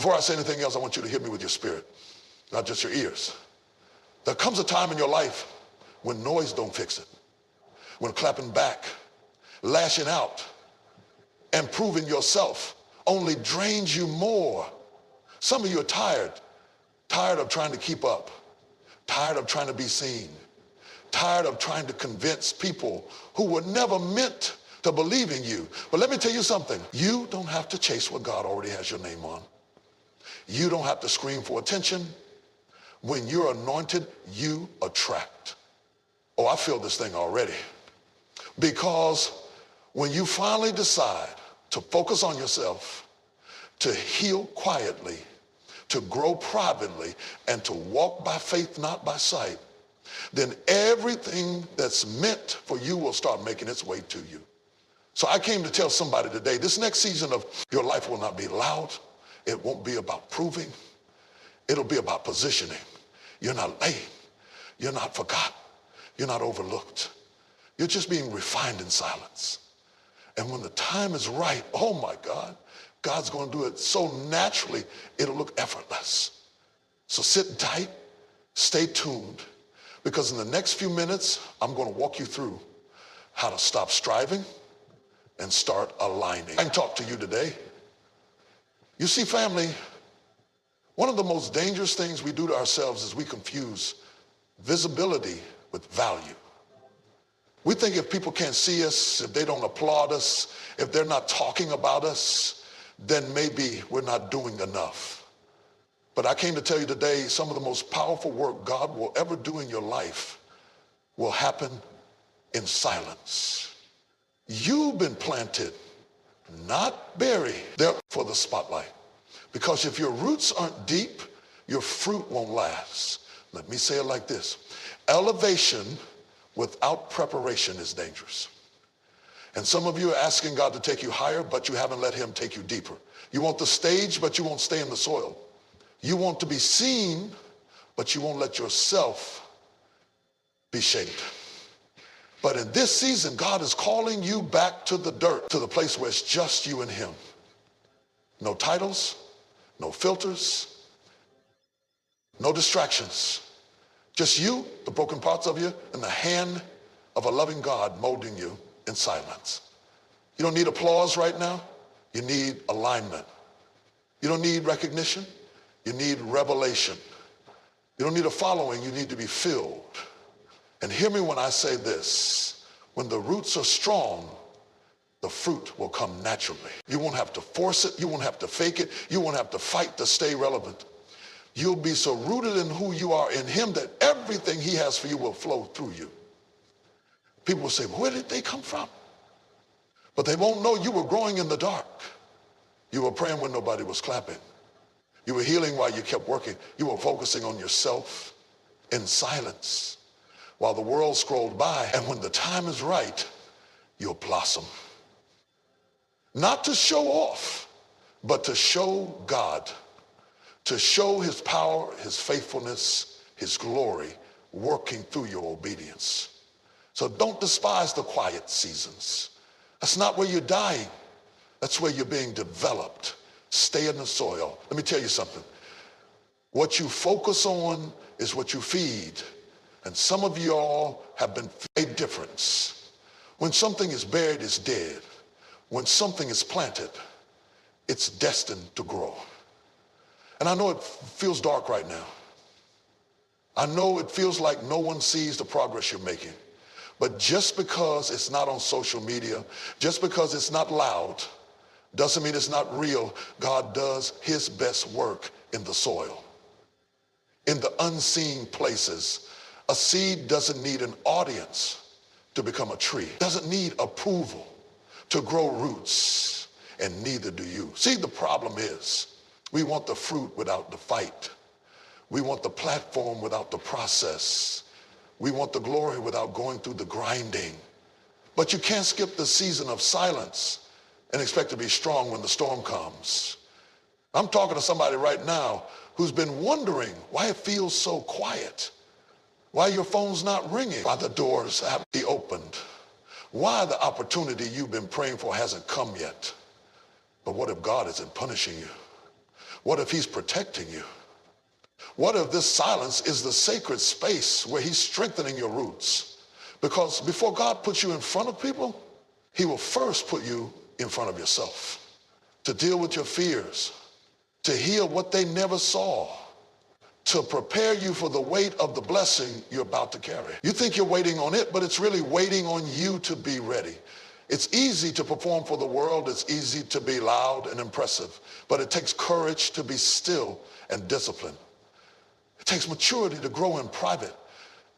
Before I say anything else, I want you to hear me with your spirit, not just your ears. There comes a time in your life when noise don't fix it, when clapping back, lashing out, and proving yourself only drains you more. Some of you are tired of trying to keep up, tired of trying to be seen, tired of trying to convince people who were never meant to believe in you. But let me tell you something. You don't have to chase what God already has your name on. You don't have to scream for attention. When you're anointed, you attract. Oh, I feel this thing already. Because when you finally decide to focus on yourself, to heal quietly, to grow privately, and to walk by faith, not by sight, then everything that's meant for you will start making its way to you. So I came to tell somebody today, this next season of your life will not be loud. It won't be about proving. It'll be about positioning. You're not late. You're not forgotten. You're not overlooked. You're just being refined in silence. And when the time is right, oh my God, God's going to do it so naturally, it'll look effortless. So sit tight, stay tuned, because in the next few minutes, I'm going to walk you through how to stop striving and start aligning. I can talk to you today. You see, family, one of the most dangerous things we do to ourselves is we confuse visibility with value. We think if people can't see us, if they don't applaud us, if they're not talking about us, then maybe we're not doing enough. But I came to tell you today, some of the most powerful work God will ever do in your life will happen in silence. You've been planted, not buried, there for the spotlight. Because if your roots aren't deep, your fruit won't last. Let me say it like this. Elevation without preparation is dangerous. And some of you are asking God to take you higher, but you haven't let him take you deeper. You want the stage, but you won't stay in the soil. You want to be seen, but you won't let yourself be shaped. But in this season, God is calling you back to the dirt, to the place where it's just you and him. No titles, no filters, no distractions. Just you, the broken parts of you, and the hand of a loving God molding you in silence. You don't need applause right now. You need alignment. You don't need recognition. You need revelation. You don't need a following. You need to be filled. And hear me when I say this. When the roots are strong, the fruit will come naturally. You won't have to force it. You won't have to fake it. You won't have to fight to stay relevant. You'll be so rooted in who you are in him that everything he has for you will flow through you. People will say, where did they come from? But they won't know you were growing in the dark. You were praying when nobody was clapping. You were healing while you kept working. You were focusing on yourself in silence while the world scrolled by. And when the time is right, you'll blossom. Not to show off, but to show God, to show his power, his faithfulness, his glory, working through your obedience. So don't despise the quiet seasons. That's not where you're dying. That's where you're being developed. Stay in the soil. Let me tell you something. What you focus on is what you feed. And some of you all have been a difference. When something is buried, it's dead. When something is planted, it's destined to grow. And I know it feels dark right now. I know it feels like no one sees the progress you're making. But just because it's not on social media, just because it's not loud, doesn't mean it's not real. God does his best work in the soil, in the unseen places. A seed doesn't need an audience to become a tree. It doesn't need approval to grow roots, and neither do you. See, the problem is we want the fruit without the fight. We want the platform without the process. We want the glory without going through the grinding. But you can't skip the season of silence and expect to be strong when the storm comes. I'm talking to somebody right now who's been wondering why it feels so quiet, why your phone's not ringing, why the doors haven't been opened, why the opportunity you've been praying for hasn't come yet. But what if God isn't punishing you? What if he's protecting you? What if this silence is the sacred space where he's strengthening your roots? Because before God puts you in front of people, he will first put you in front of yourself to deal with your fears, to heal what they never saw, to prepare you for the weight of the blessing you're about to carry. You think you're waiting on it, but it's really waiting on you to be ready. It's easy to perform for the world. It's easy to be loud and impressive, but it takes courage to be still and disciplined. It takes maturity to grow in private,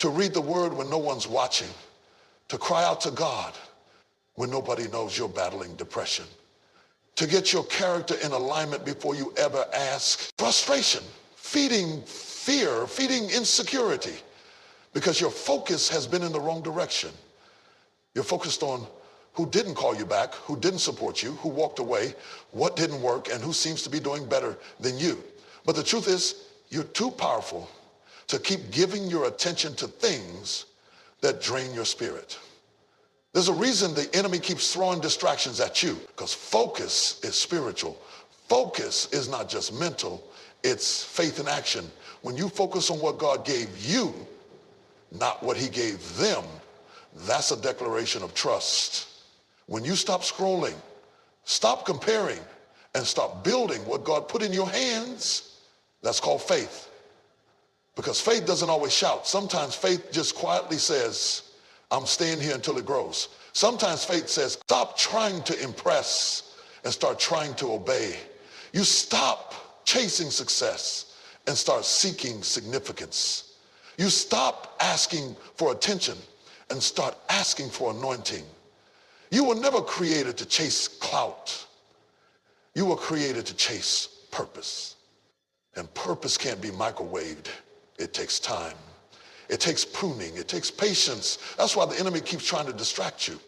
to read the word when no one's watching, to cry out to God when nobody knows you're battling depression, to get your character in alignment before you ever ask. Frustration, feeding fear, feeding insecurity, because your focus has been in the wrong direction. You're focused on who didn't call you back, who didn't support you, who walked away, what didn't work, and who seems to be doing better than you. But the truth is, you're too powerful to keep giving your attention to things that drain your spirit. There's a reason the enemy keeps throwing distractions at you, because focus is spiritual. Focus is not just mental, it's faith in action. When you focus on what God gave you, not what he gave them, that's a declaration of trust. When you stop scrolling, stop comparing, and start building what God put in your hands, that's called faith. Because faith doesn't always shout. Sometimes faith just quietly says, I'm staying here until it grows. Sometimes faith says, stop trying to impress and start trying to obey. You stop chasing success and start seeking significance. You stop asking for attention and start asking for anointing. You were never created to chase clout. You were created to chase purpose. And purpose can't be microwaved. It takes time. It takes pruning. It takes patience. That's why the enemy keeps trying to distract you.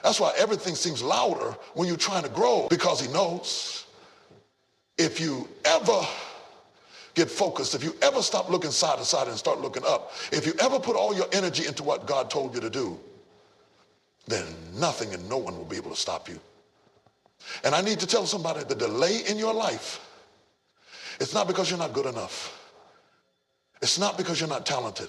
That's why everything seems louder when you're trying to grow, because he knows if you ever get focused, if you ever stop looking side to side and start looking up, if you ever put all your energy into what God told you to do, then nothing and no one will be able to stop you. And I need to tell somebody, the delay in your life, it's not because you're not good enough. It's not because you're not talented.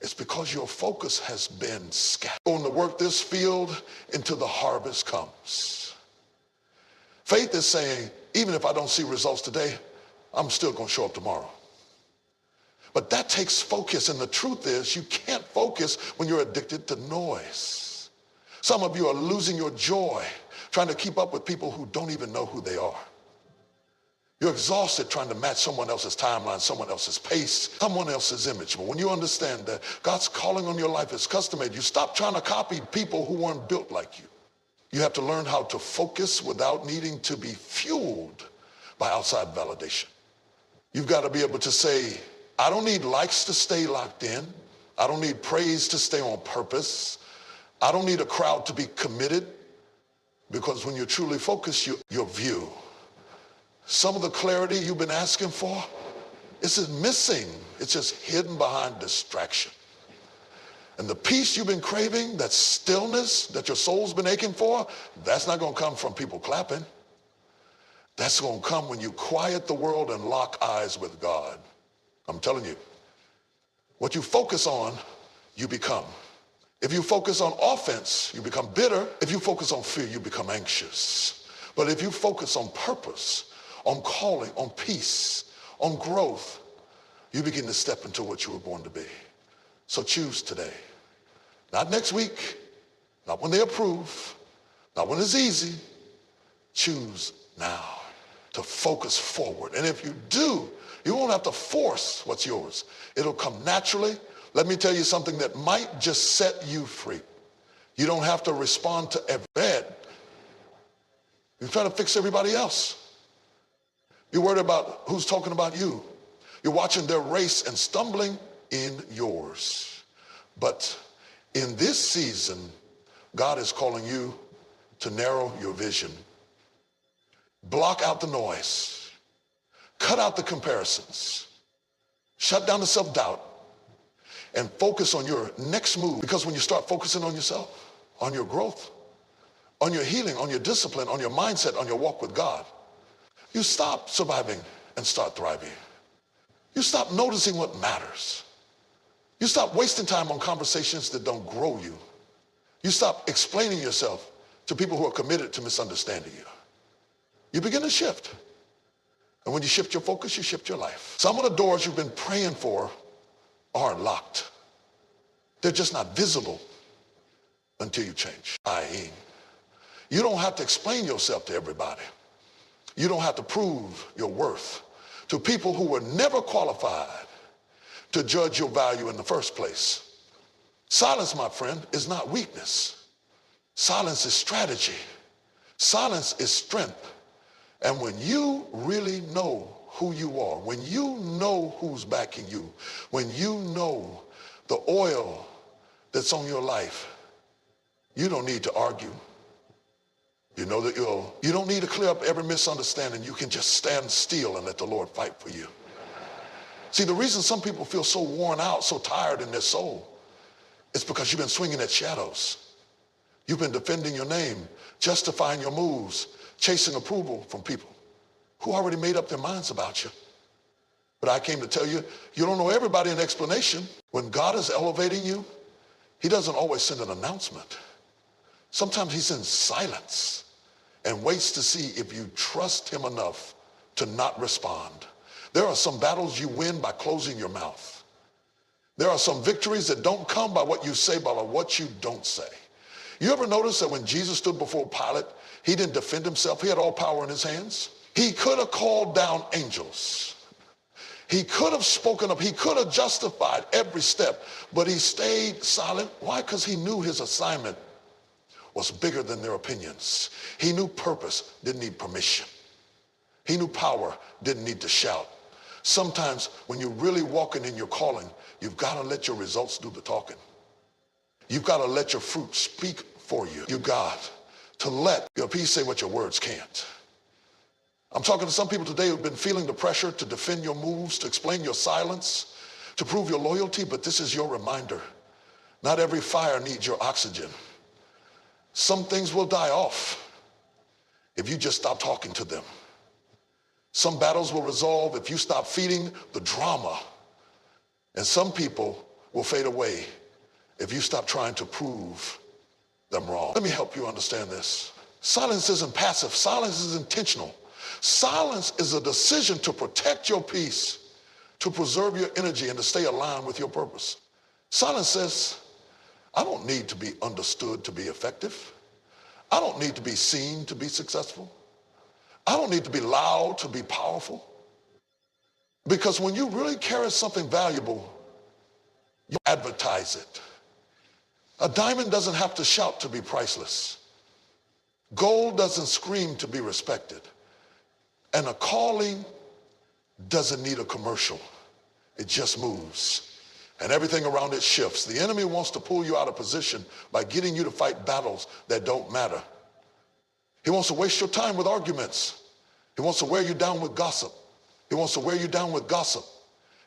It's because your focus has been scattered. Going to work this field until the harvest comes. Faith is saying, even if I don't see results today, I'm still going to show up tomorrow. But that takes focus, and the truth is you can't focus when you're addicted to noise. Some of you are losing your joy trying to keep up with people who don't even know who they are. You're exhausted trying to match someone else's timeline, someone else's pace, someone else's image. But when you understand that God's calling on your life is custom-made, you stop trying to copy people who weren't built like you. You have to learn how to focus without needing to be fueled by outside validation. You've got to be able to say, I don't need likes to stay locked in. I don't need praise to stay on purpose. I don't need a crowd to be committed, because when you're truly focused, your view, some of the clarity you've been asking for, it's just missing. It's just hidden behind distraction. And the peace you've been craving, that stillness that your soul's been aching for, that's not going to come from people clapping. That's going to come when you quiet the world and lock eyes with God. I'm telling you, what you focus on, you become. If you focus on offense, you become bitter. If you focus on fear, you become anxious. But if you focus on purpose, on calling, on peace, on growth, you begin to step into what you were born to be. So choose today. Not next week, not when they approve, not when it's easy. Choose now to focus forward. And if you do, you won't have to force what's yours. It'll come naturally. Let me tell you something that might just set you free. You don't have to respond to every bed. You're trying to fix everybody else. You're worried about who's talking about you. You're watching their race and stumbling in yours. But in this season, God is calling you to narrow your vision. Block out the noise. Cut out the comparisons. Shut down the self-doubt and focus on your next move. Because when you start focusing on yourself, on your growth, on your healing, on your discipline, on your mindset, on your walk with God, You stop surviving and start thriving. You stop noticing what matters. You stop wasting time on conversations that don't grow you. You stop explaining yourself to people who are committed to misunderstanding you. You begin to shift. And when you shift your focus, you shift your life. Some of the doors you've been praying for aren't locked. They're just not visible until you change. You don't have to explain yourself to everybody. You don't have to prove your worth to people who were never qualified to judge your value in the first place. Silence, my friend, is not weakness. Silence is strategy. Silence is strength. And when you really know who you are, when you know who's backing you, when you know the oil that's on your life, you don't need to argue. You know that you don't need to clear up every misunderstanding. You can just stand still and let the Lord fight for you. See, the reason some people feel so worn out, so tired in their soul, is because you've been swinging at shadows. You've been defending your name, justifying your moves, chasing approval from people who already made up their minds about you. But I came to tell you, you don't know everybody an explanation. When God is elevating you, he doesn't always send an announcement. Sometimes he sends silence and waits to see if you trust him enough to not respond. There are some battles you win by closing your mouth. There are some victories that don't come by what you say, but by what you don't say. You ever notice that when Jesus stood before Pilate, he didn't defend himself? He had all power in his hands. He could have called down angels. He could have spoken up. He could have justified every step, but he stayed silent. Why? Because he knew his assignment was bigger than their opinions. He knew purpose didn't need permission. He knew power didn't need to shout. Sometimes when you're really walking in your calling, you've got to let your results do the talking. You've got to let your fruit speak for you. You got to let your peace say what your words can't. I'm talking to some people today who've been feeling the pressure to defend your moves, to explain your silence, to prove your loyalty, but this is your reminder. Not every fire needs your oxygen. Some things will die off if you just stop talking to them. Some battles will resolve if you stop feeding the drama. And some people will fade away if you stop trying to prove them wrong. Let me help you understand this. Silence isn't passive. Silence is intentional. Silence is a decision to protect your peace, to preserve your energy, and to stay aligned with your purpose. Silence says, I don't need to be understood to be effective. I don't need to be seen to be successful. I don't need to be loud to be powerful. Because when you really carry something valuable, you advertise it. A diamond doesn't have to shout to be priceless. Gold doesn't scream to be respected. And a calling doesn't need a commercial. It just moves. And everything around it shifts. The enemy wants to pull you out of position by getting you to fight battles that don't matter. He wants to waste your time with arguments. He wants to wear you down with gossip. He wants to wear you down with gossip.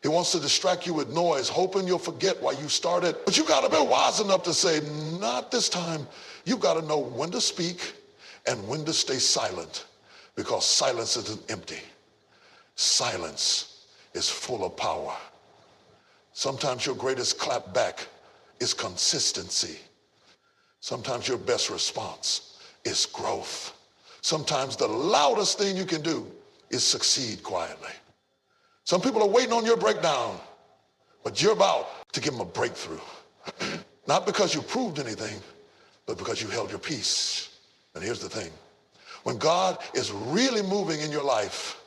He wants to distract you with noise, hoping you'll forget why you started. But you got to be wise enough to say, not this time. You got to know when to speak and when to stay silent, because silence isn't empty. Silence is full of power. Sometimes your greatest clap back is consistency. Sometimes your best response is growth. Sometimes the loudest thing you can do is succeed quietly. Some people are waiting on your breakdown, but you're about to give them a breakthrough. Not because you proved anything, but because you held your peace. And here's the thing. When God is really moving in your life,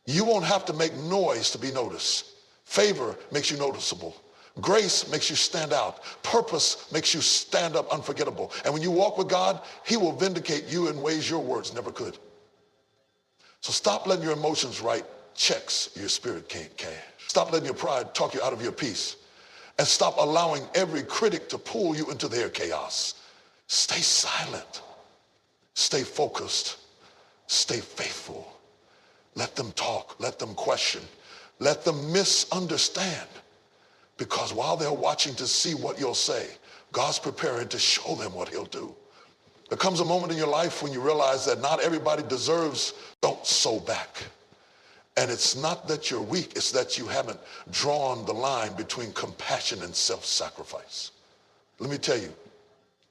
you won't have to make noise to be noticed. Favor makes you noticeable. Grace makes you stand out. Purpose makes you stand up unforgettable. And when you walk with God, he will vindicate you in ways your words never could. So stop letting your emotions write checks your spirit can't cash. Stop letting your pride talk you out of your peace. And stop allowing every critic to pull you into their chaos. Stay silent. Stay focused. Stay faithful. Let them talk. Let them question. Let them misunderstand. Because while they're watching to see what you'll say, God's preparing to show them what he'll do. There comes a moment in your life when you realize that not everybody deserves, don't sow back. And it's not that you're weak, it's that you haven't drawn the line between compassion and self-sacrifice. Let me tell you,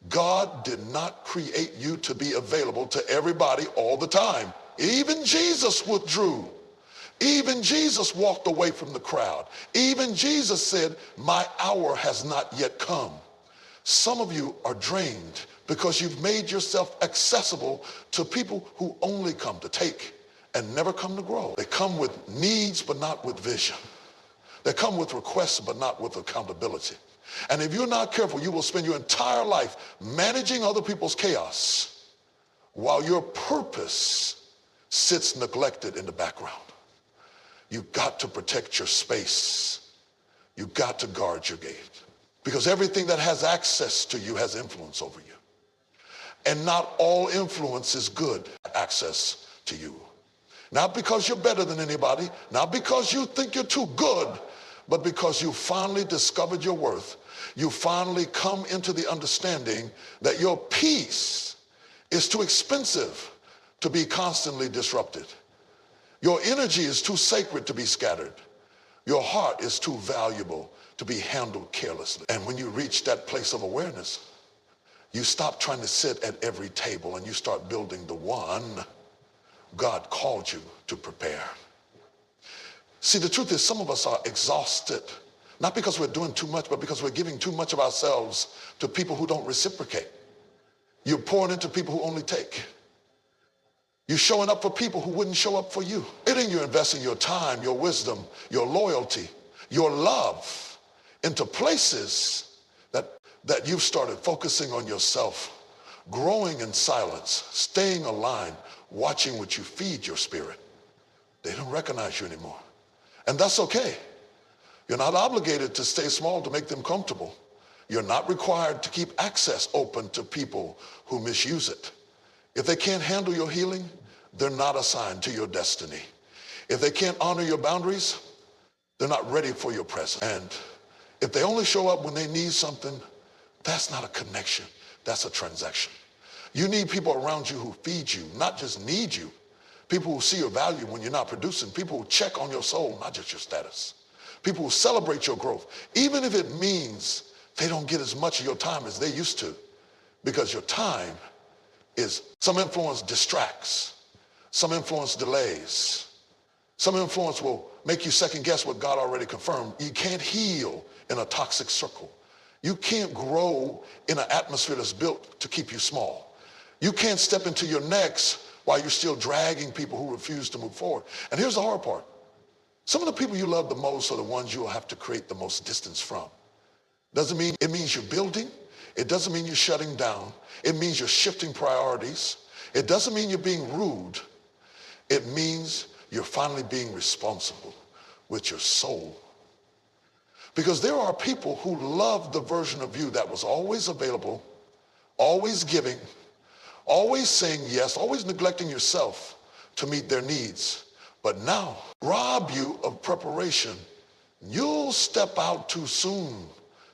God did not create you to be available to everybody all the time. Even Jesus withdrew. Even Jesus walked away from the crowd. Even Jesus said, my hour has not yet come. Some of you are drained because you've made yourself accessible to people who only come to take and never come to grow. They come with needs but not with vision. They come with requests but not with accountability. And if you're not careful, you will spend your entire life managing other people's chaos while your purpose sits neglected in the background. You've got to protect your space. You've got to guard your gate. Because everything that has access to you has influence over you. And not all influence is good access to you. Not because you're better than anybody, not because you think you're too good, but because you finally discovered your worth. You finally come into the understanding that your peace is too expensive to be constantly disrupted. Your energy is too sacred to be scattered. Your heart is too valuable to be handled carelessly. And when you reach that place of awareness, you stop trying to sit at every table and you start building the one God called you to prepare. See, the truth is some of us are exhausted, not because we're doing too much, but because we're giving too much of ourselves to people who don't reciprocate. You're pouring into people who only take. You're showing up for people who wouldn't show up for you. You're investing your time, your wisdom, your loyalty, your love into places that you've started focusing on yourself, growing in silence, staying aligned, watching what you feed your spirit. They don't recognize you anymore. And that's okay. You're not obligated to stay small to make them comfortable. You're not required to keep access open to people who misuse it. If they can't handle your healing, they're not assigned to your destiny. If they can't honor your boundaries, they're not ready for your presence. And if they only show up when they need something, that's not a connection, that's a transaction. You need people around you who feed you, not just need you. People who see your value when you're not producing. People who check on your soul, not just your status. People who celebrate your growth, even if it means they don't get as much of your time as they used to, because your time is, some influence distracts, some influence delays, some influence will make you second guess what God already confirmed. You can't heal in a toxic circle. You can't grow in an atmosphere that's built to keep you small. You can't step into your next while you're still dragging people who refuse to move forward. And here's the hard part. Some of the people you love the most are the ones you'll have to create the most distance from. Doesn't mean it means you're building. It doesn't mean you're shutting down. It means you're shifting priorities. It doesn't mean you're being rude. It means you're finally being responsible with your soul. Because there are people who love the version of you that was always available, always giving, always saying yes, always neglecting yourself to meet their needs. But now, rob you of preparation. You'll step out too soon,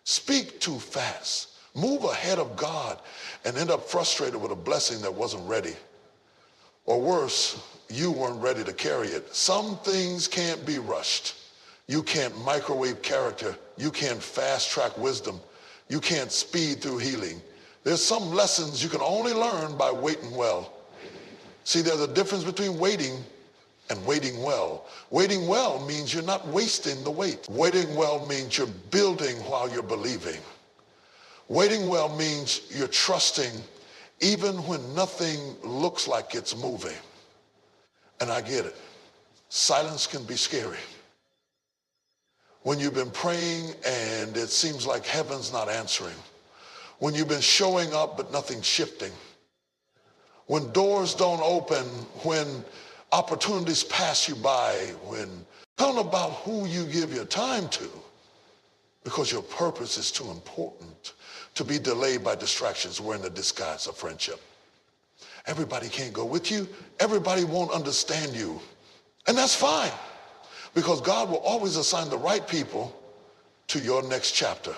speak too fast, move ahead of God, and end up frustrated with a blessing that wasn't ready. Or worse, you weren't ready to carry it. Some things can't be rushed. You can't microwave character. You can't fast track wisdom. You can't speed through healing. There's some lessons you can only learn by waiting well. See, there's a difference between waiting and waiting well. Waiting well means you're not wasting the wait. Waiting well means you're building while you're believing. Waiting well means you're trusting even when nothing looks like it's moving. And I get it. Silence can be scary. When you've been praying and it seems like heaven's not answering. When you've been showing up but nothing's shifting. When doors don't open, when opportunities pass you by, when tell about who you give your time to, because your purpose is too important to be delayed by distractions wearing the disguise of friendship. Everybody can't go with you. Everybody won't understand you. And that's fine, because God will always assign the right people to your next chapter.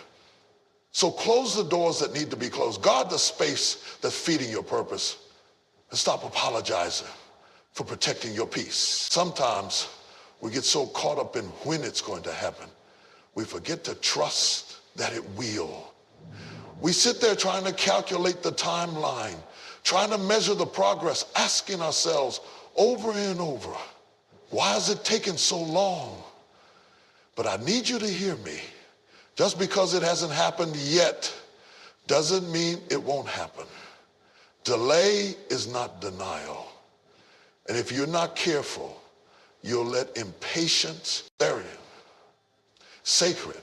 So close the doors that need to be closed. Guard the space that's feeding your purpose. And stop apologizing for protecting your peace. Sometimes we get so caught up in when it's going to happen, we forget to trust that it will. We sit there trying to calculate the timeline, trying to measure the progress, asking ourselves over and over, why is it taking so long? But I need you to hear me. Just because it hasn't happened yet doesn't mean it won't happen. Delay is not denial. And if you're not careful, you'll let impatience bury you. Sacred